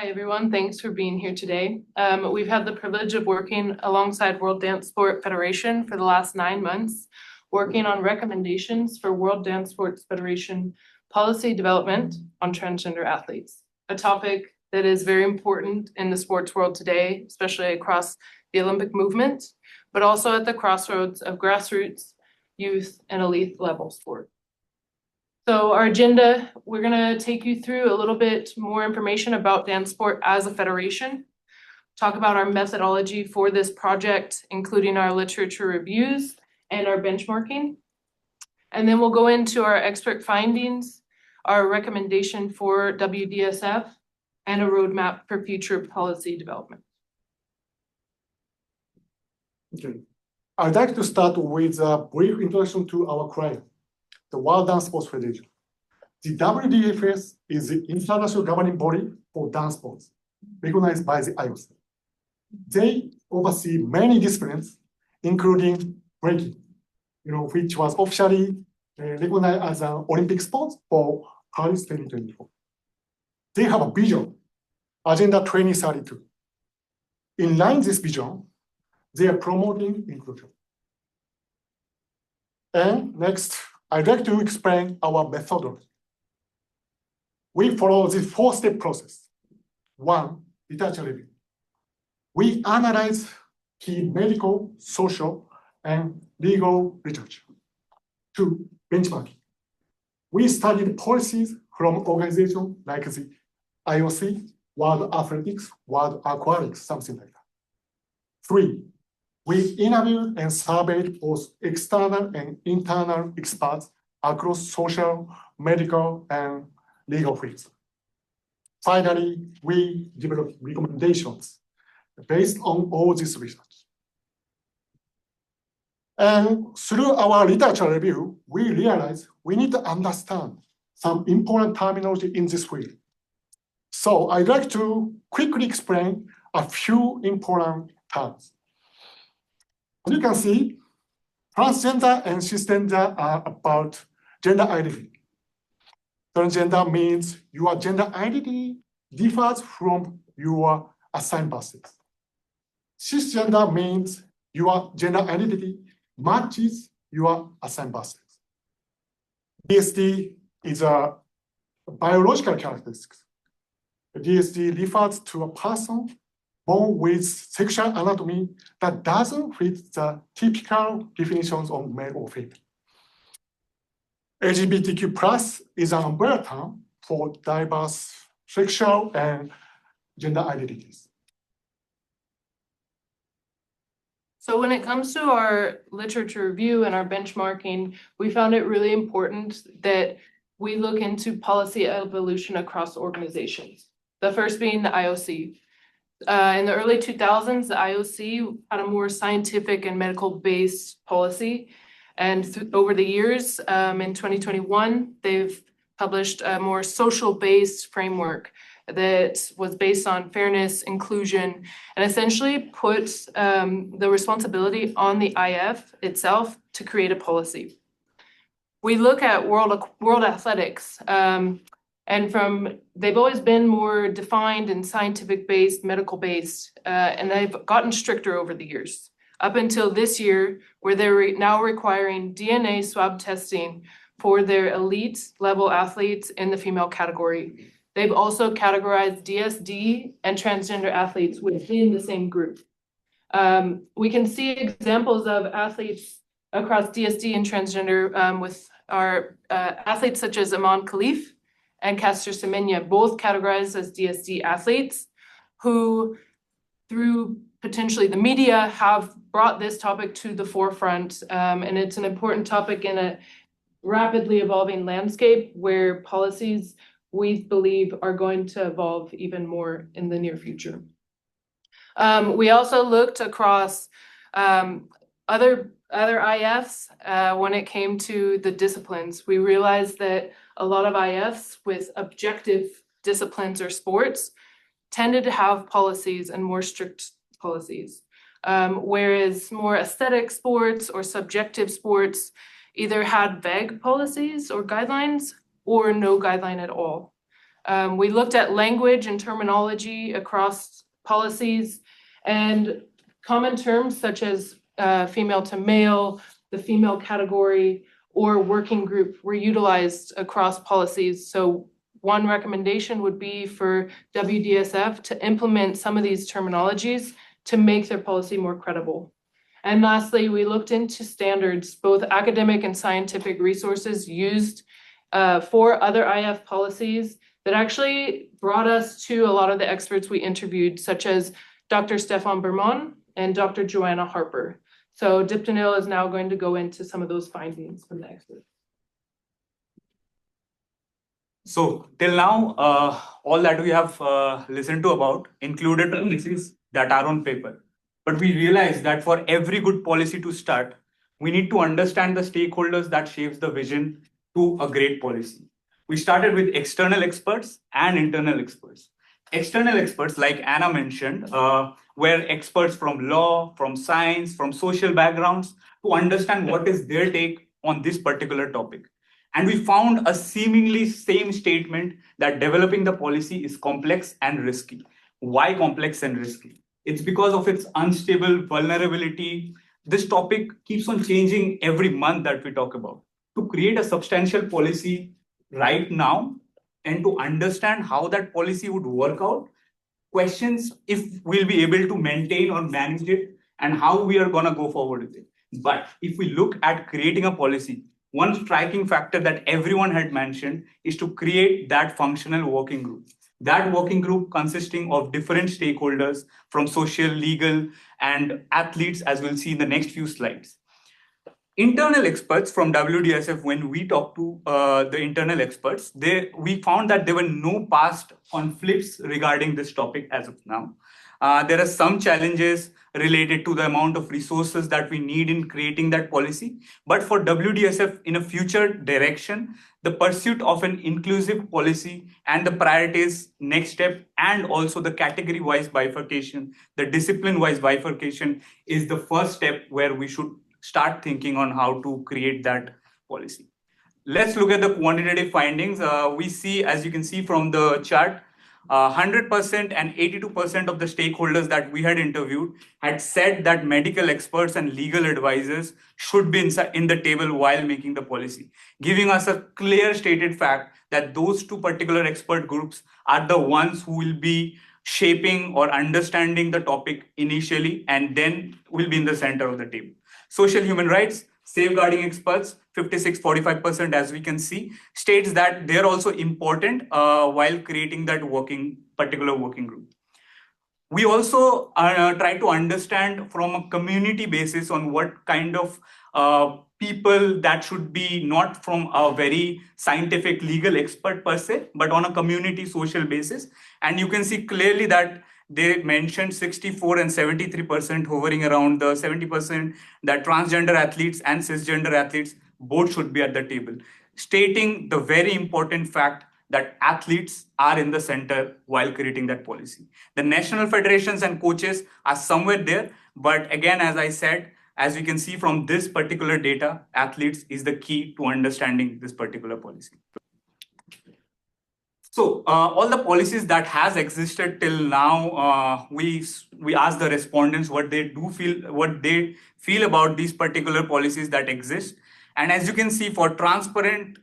Hi, everyone. Thanks for being here today. We've had the privilege of working alongside World Dance Sport Federation for the last 9 months, working on recommendations for World Dance Sports Federation policy development on transgender athletes, a topic that is very important in the sports world today, especially across the Olympic movement, but also at the crossroads of grassroots, youth, and elite level sport. So our agenda, we're going to take you through a little bit more information about DanceSport as a federation, talk about our methodology for this project, including our literature reviews and our benchmarking. And then we'll go into our expert findings, our recommendation for WDSF, and a roadmap for future policy development. Okay. I'd like to start with a brief introduction to our client, the World Dance Sports Federation. The WDSF is the international governing body for dance sports, recognized by the AISTS. They oversee many disciplines, including breaking, which was officially recognized as an Olympic sport for Paris 2024. They have a vision, Agenda 2032. In line with this vision, they are promoting inclusion. And next, I'd like to explain our methodology. We follow this 4-step process. 1, literature review. We analyze key medical, social, and legal literature. 2, benchmarking. We study the policies from organizations like the IOC, World Athletics, World Aquatics, something like that. 3, we interviewed and surveyed both external and internal experts across social, medical, and legal fields. Finally, we developed recommendations based on all this research. And through our literature review, we realized we need to understand some important terminology in this field. So I'd like to quickly explain a few important terms. As you can see, transgender and cisgender are about gender identity. Transgender means your gender identity differs from your assigned birth sex. Cisgender means your gender identity matches your assigned birth sex. DSD is a biological characteristic. DSD refers to a person born with sexual anatomy that doesn't fit the typical definitions of male or female. LGBTQ plus is an umbrella term for diverse sexual and gender identities. So when it comes to our literature review and our benchmarking, we found it really important that we look into policy evolution across organizations. The first being the IOC. In the early 2000s, the IOC had a more scientific and medical-based policy. And over the years, in 2021, they've published a more social-based framework that was based on fairness, inclusion, and essentially puts the responsibility on the IF itself to create a policy. We look at world athletics, and they've always been more defined and scientific-based, medical-based, and they've gotten stricter over the years. Up until this year, where they're now requiring DNA swab testing for their elite level athletes in the female category. They've also categorized DSD and transgender athletes within the same group. We can see examples of athletes across DSD and transgender with our athletes such as Aman Khalif and Castor Semenya, both categorized as DSD athletes who, through potentially the media, have brought this topic to the forefront. And it's an important topic in a rapidly evolving landscape where policies, we believe, are going to evolve even more in the near future. We also looked across other IFs when it came to the disciplines. We realized that a lot of IFs with objective disciplines or sports tended to have policies and more strict policies, whereas more aesthetic sports or subjective sports either had vague policies or guidelines or no guideline at all. We looked at language and terminology across policies, and common terms such as female to male, the female category, or working group were utilized across policies. So one recommendation would be for WDSF to implement some of these terminologies to make their policy more credible. And lastly, we looked into standards, both academic and scientific resources used for other IF policies that actually brought us to a lot of the experts we interviewed, such as Dr. Stefan Berman and Dr. Joanna Harper. So Diptonil is now going to go into some of those findings from the experts. So till now, all that we have listened to about included policies that are on paper. But we realize that for every good policy to start, we need to understand the stakeholders that shapes the vision to a great policy. We started with external experts and internal experts. External experts, like Anna mentioned, were experts from law, from science, from social backgrounds to understand what is their take on this particular topic. And we found a seemingly same statement that developing the policy is complex and risky. Why complex and risky? It's because of its unstable vulnerability. This topic keeps on changing every month that we talk about. To create a substantial policy right now and to understand how that policy would work out, questions if we'll be able to maintain or manage it and how we are going to go forward with it. But if we look at creating a policy, one striking factor that everyone had mentioned is to create that functional working group. That working group consisting of different stakeholders from social, legal, and athletes, as we'll see in the next few slides. Internal experts from WDSF, when we talked to the internal experts, we found that there were no past conflicts regarding this topic as of now. There are some challenges related to the amount of resources that we need in creating that policy. But for WDSF in a future direction, the pursuit of an inclusive policy and the priorities next step and also the category-wise bifurcation, the discipline-wise bifurcation is the first step where we should start thinking on how to create that policy. Let's look at the quantitative findings. We see, as you can see from the chart, 100% and 82% of the stakeholders that we had interviewed had said that medical experts and legal advisors should be in the table while making the policy, giving us a clear stated fact that those two particular expert groups are the ones who will be shaping or understanding the topic initially and then will be in the center of the table. Social human rights, safeguarding experts, 56-45%, as we can see, states that they're also important while creating that particular working group. We also try to understand from a community basis on what kind of people that should be not from a very scientific legal expert per se, but on a community social basis. And you can see clearly that they mentioned 64 and 73% hovering around the 70% that transgender athletes and cisgender athletes both should be at the table, stating the very important fact that athletes are in the center while creating that policy. The national federations and coaches are somewhere there, but again, as I said, as we can see from this particular data, athletes is the key to understanding this particular policy. So all the policies that has existed till now, we asked the respondents what they feel about these particular policies that exist. And as you can see, for transparent,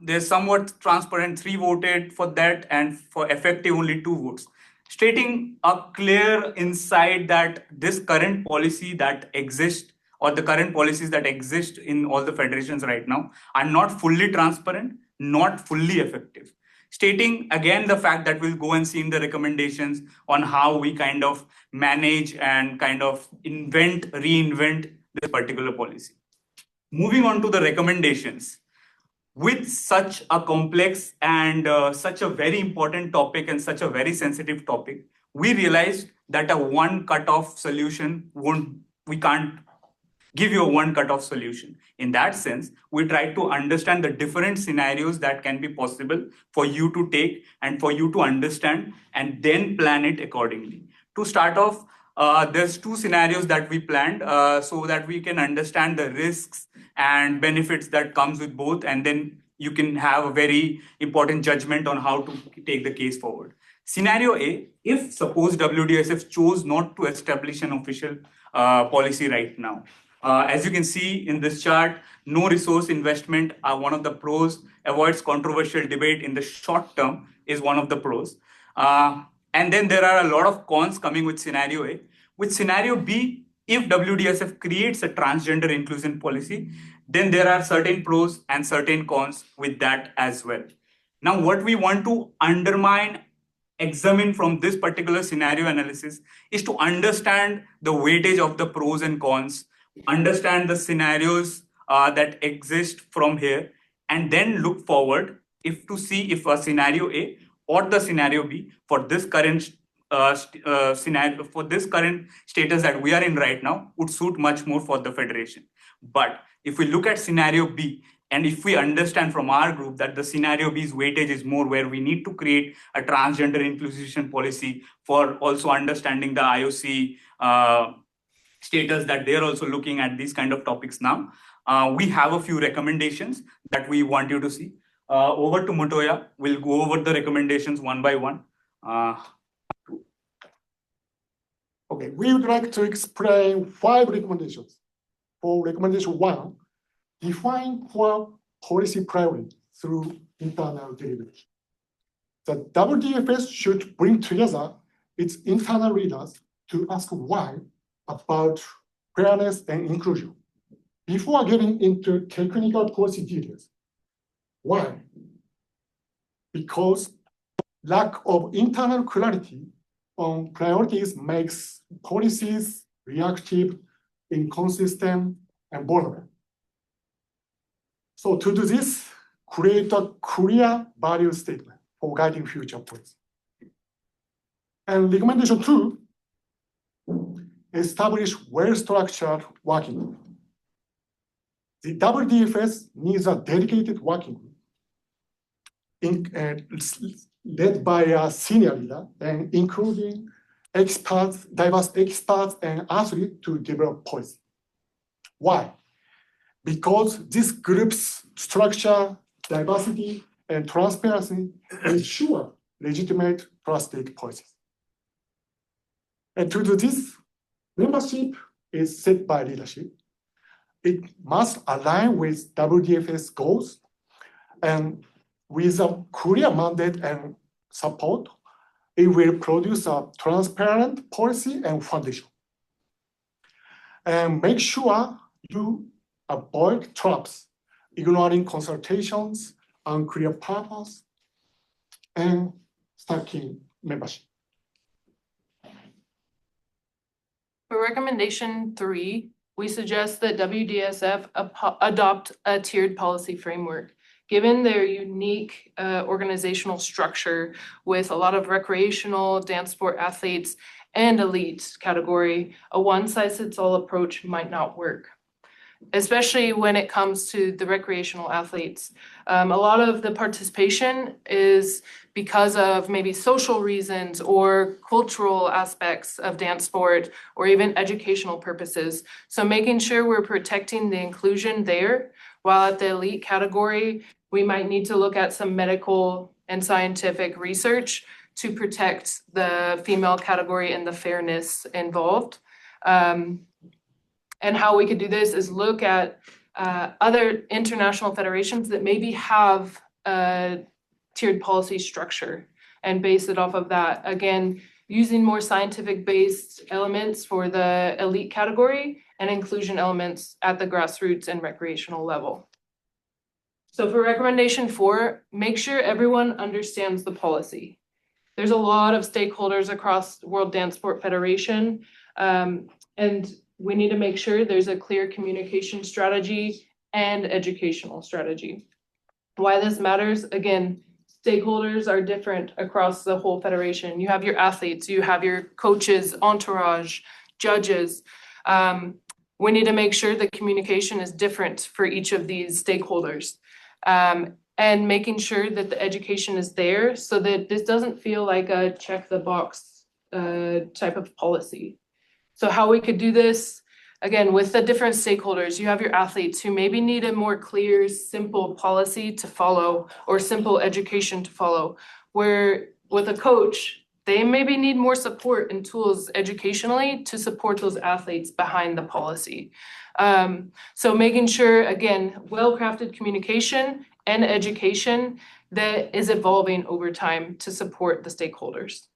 there's somewhat transparent 3 voted for that, and for effective only 2 votes, stating a clear insight that this current policy that exists or the current policies that exist in all the federations right now are not fully transparent, not fully effective. Stating again the fact that we'll go and see in the recommendations on how we kind of manage and kind of reinvent this particular policy. Moving on to the recommendations. With such a complex and such a very important topic and such a very sensitive topic, we realized that a one cutoff solution we can't give you a one cutoff solution. In that sense, we try to understand the different scenarios that can be possible for you to take and for you to understand and then plan it accordingly. To start off, there's 2 scenarios that we planned so that we can understand the risks and benefits that comes with both, and then you can have a very important judgment on how to take the case forward. Scenario A, if suppose WDSF chose not to establish an official policy right now. As you can see in this chart, no resource investment are one of the pros, avoids controversial debate in the short term is one of the pros. And then there are a lot of cons coming with scenario A. With scenario B, if WDSF creates a transgender inclusion policy, then there are certain pros and certain cons with that as well. Now, what we want to examine from this particular scenario analysis is to understand the weightage of the pros and cons, understand the scenarios that exist from here, and then look forward to see if a scenario A or the scenario B for this current scenario, for this current status that we are in right now would suit much more for the federation. But if we look at scenario B, and if we understand from our group that the scenario B's weightage is more where we need to create a transgender inclusion policy for also understanding the IOC status that they're also looking at these kind of topics now. We have a few recommendations that we want you to see. Over to Montoya, we'll go over the recommendations one by one. Okay, we would like to explain 5 recommendations. For recommendation 1, define core policy priority through internal delivery. The WDFS should bring together its internal leaders to ask why about fairness and inclusion. Before getting into technical policy details, why? Because lack of internal clarity on priorities makes policies reactive, inconsistent, and vulnerable. So to do this, create a clear value statement for guiding future policy. And recommendation 2, establish well-structured working group. The WDFS needs a dedicated working group led by a senior leader and including experts, diverse experts and athletes to develop policy. Why? Because this group's structure, diversity, and transparency ensure legitimate trusted policies. And to do this, membership is set by leadership. It must align with WDFS goals, and with a clear mandate and support, it will produce a transparent policy and foundation. And make sure you avoid traps, ignoring consultations, unclear purpose, and stacking membership. For recommendation 3, we suggest that WDSF adopt a tiered policy framework. Given their unique organizational structure with a lot of recreational, dance sport athletes, and elite category, a one-size-fits-all approach might not work, especially when it comes to the recreational athletes. A lot of the participation is because of maybe social reasons or cultural aspects of dance sport or even educational purposes. So making sure we're protecting the inclusion there, while at the elite category, we might need to look at some medical and scientific research to protect the female category and the fairness involved. And how we could do this is look at other international federations that maybe have a tiered policy structure and base it off of that. Again, using more scientific-based elements for the elite category and inclusion elements at the grassroots and recreational level. So for recommendation 4, make sure everyone understands the policy. There's a lot of stakeholders across the World Dance Sport Federation, and we need to make sure there's a clear communication strategy and educational strategy. Why this matters, again, stakeholders are different across the whole federation. You have your athletes, you have your coaches, entourage, judges. We need to make sure the communication is different for each of these stakeholders. And making sure that the education is there so that this doesn't feel like a check the box type of policy. So how we could do this, again, with the different stakeholders, you have your athletes who maybe need a more clear, simple policy to follow or simple education to follow, where with a coach, they maybe need more support and tools educationally to support those athletes behind the policy. So making sure, again, well-crafted communication and education that is evolving over time to support the stakeholders.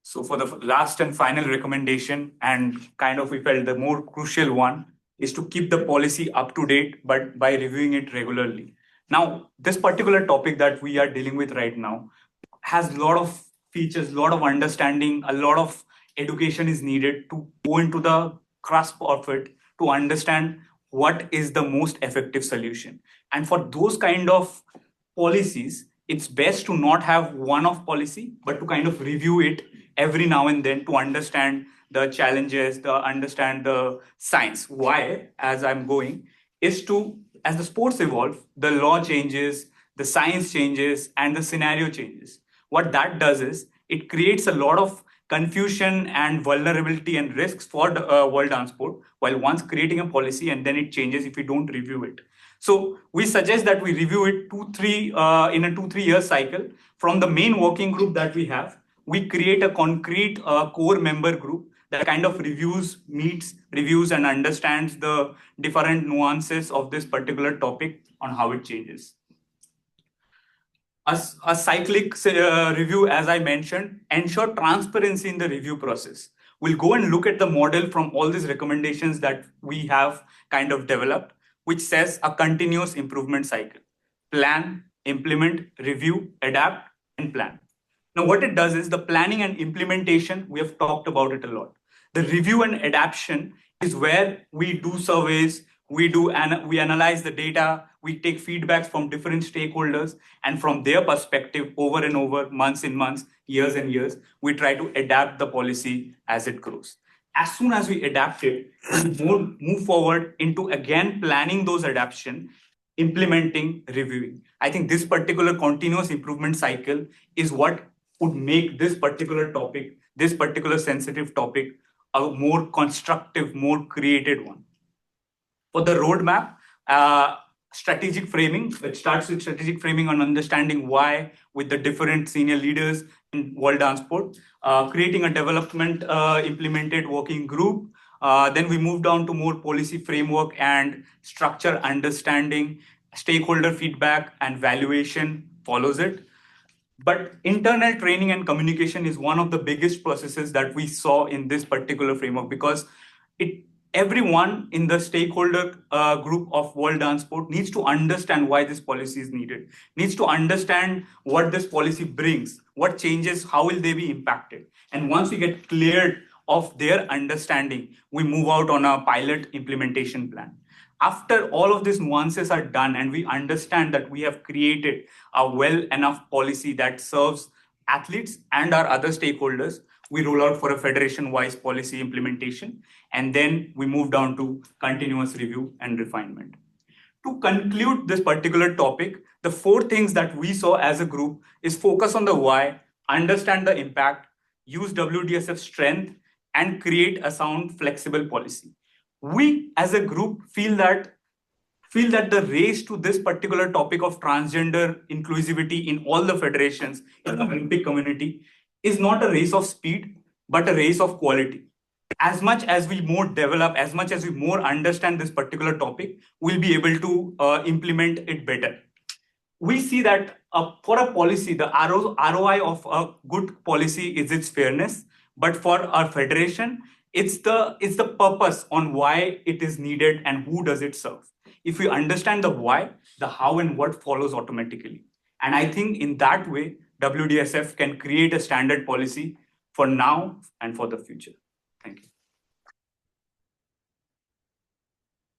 So for the last and final recommendation, and kind of we felt the more crucial one, is to keep the policy up to date, but by reviewing it regularly. Now, this particular topic that we are dealing with right now has a lot of features, a lot of understanding, a lot of education is needed to go into the grasp of it, to understand what is the most effective solution. And for those kind of policies, it's best to not have one-off policy, but to kind of review it every now and then to understand the challenges, to understand the science. Why, as I'm going, is to, as the sports evolve, the law changes, the science changes, and the scenario changes. What that does is it creates a lot of confusion and vulnerability and risks for the world dance sport, while once creating a policy and then it changes if we don't review it. So we suggest that we review it in a 2-3 year cycle. From the main working group that we have, we create a concrete core member group that kind of meets, reviews, and understands the different nuances of this particular topic on how it changes. A cyclic review, as I mentioned, ensure transparency in the review process. We'll go and look at the model from all these recommendations that we have kind of developed, which says a continuous improvement cycle. Plan, implement, review, adapt, and plan. Now, what it does is the planning and implementation, we have talked about it a lot. The review and adaptation is where we do surveys, we analyze the data, we take feedbacks from different stakeholders, and from their perspective, over and over, months and months, years and years, we try to adapt the policy as it grows. As soon as we adapt it, we move forward into again planning those adaptation, implementing, reviewing. I think this particular continuous improvement cycle is what would make this particular topic, this particular sensitive topic, a more constructive, more created one. For the roadmap, strategic framing, it starts with strategic framing on understanding why with the different senior leaders in world dance sport, creating a development implemented working group. Then we move down to more policy framework and structure understanding, stakeholder feedback and valuation follows it. But internal training and communication is one of the biggest processes that we saw in this particular framework, because everyone in the stakeholder group of world dance sport needs to understand why this policy is needed, needs to understand what this policy brings, what changes, how will they be impacted. And once we get cleared of their understanding, we move out on a pilot implementation plan. After all of these nuances are done and we understand that we have created a well enough policy that serves athletes and our other stakeholders, we roll out for a federation-wise policy implementation, and then we move down to continuous review and refinement. To conclude this particular topic, the 4 things that we saw as a group is focus on the why, understand the impact, use WDSF strength, and create a sound, flexible policy. We as a group feel that the race to this particular topic of transgender inclusivity in all the federations in the Olympic community is not a race of speed, but a race of quality. As much as we more develop, as much as we more understand this particular topic, we'll be able to implement it better. We see that for a policy, the ROI of a good policy is its fairness, but for our federation, it's the purpose on why it is needed and who does it serve. If we understand the why, the how and what follows automatically. And I think in that way, WDSF can create a standard policy for now and for the future. Thank you.